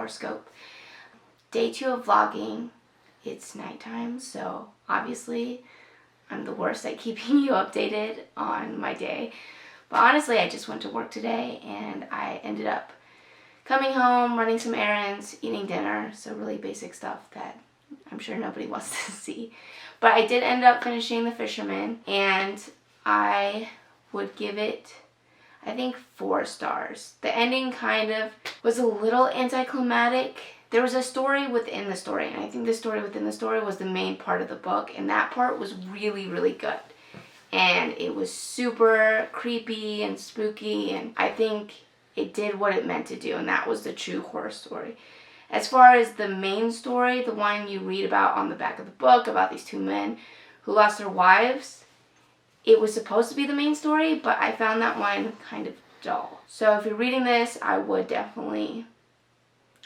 horoscope. Day 2 of vlogging. It's nighttime, so obviously I'm the worst at keeping you updated on my day. But honestly, I just went to work today and I ended up coming home, running some errands, eating dinner. So really basic stuff that I'm sure nobody wants to see. But I did end up finishing The Fisherman, and I would give it, I think, 4 stars. The ending kind of was a little anticlimactic. There was a story within the story, and I think the story within the story was the main part of the book, and that part was really, really good. And it was super creepy and spooky, and I think it did what it meant to do, and that was the true horror story. As far as the main story, the one you read about on the back of the book, about these 2 men who lost their wives, it was supposed to be the main story, but I found that one kind of dull. So if you're reading this, I would definitely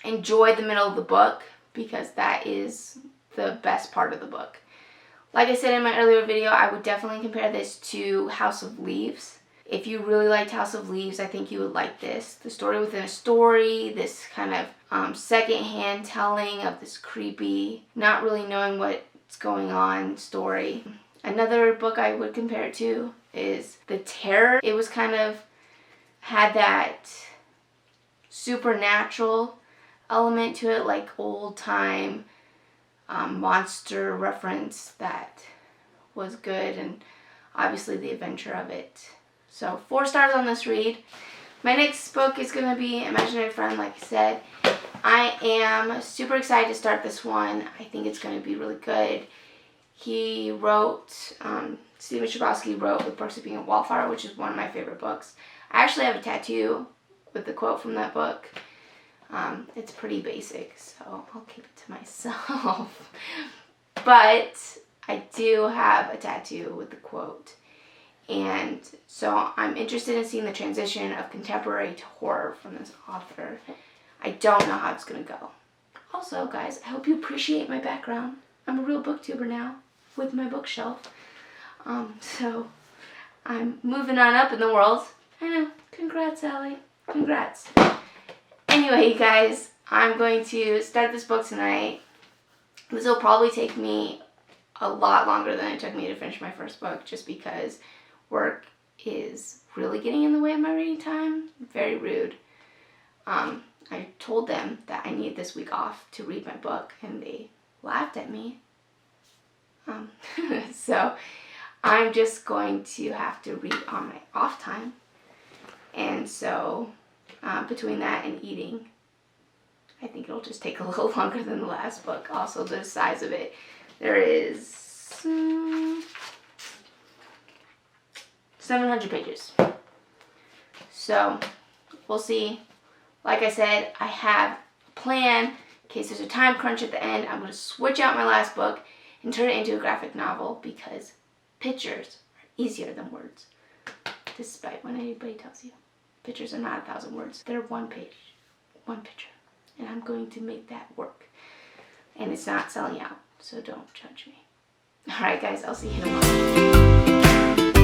enjoy the middle of the book, because that is the best part of the book. Like I said in my earlier video, I would definitely compare this to House of Leaves. If you really liked House of Leaves, I think you would like this. The story within a story, this kind of second-hand telling of this creepy, not really knowing what's going on story. Another book I would compare it to is The Terror. It was kind of, had that supernatural element to it, like old-time monster reference that was good, and obviously the adventure of it. So 4 stars on this read. My next book is going to be Imaginary Friend, like I said. I am super excited to start this one. I think it's going to be really good. He wrote, Stephen Chbosky wrote The Perks of Being a Wallflower, which is one of my favorite books. I actually have a tattoo with the quote from that book. It's pretty basic, so I'll keep it to myself. But I do have a tattoo with the quote. And so I'm interested in seeing the transition of contemporary to horror from this author. I don't know how it's going to go. Also, guys, I hope you appreciate my background. I'm a real booktuber now with my bookshelf. So I'm moving on up in the world. I know. Congrats, Allie. Congrats. Anyway, you guys, I'm going to start this book tonight. This will probably take me a lot longer than it took me to finish my first book, just because work is really getting in the way of my reading time. Very rude. I told them that I needed this week off to read my book, and they laughed at me. So I'm just going to have to read on my off time. And so between that and eating, I think it'll just take a little longer than the last book. Also, the size of it, there is 700 pages. So we'll see. Like I said, I have a plan. In case there's a time crunch at the end, I'm going to switch out my last book and turn it into a graphic novel, because pictures are easier than words. Despite what anybody tells you. Pictures are not 1,000 words. They're 1 page, 1 picture. And I'm going to make that work. And it's not selling out, so don't judge me. Alright guys, I'll see you tomorrow.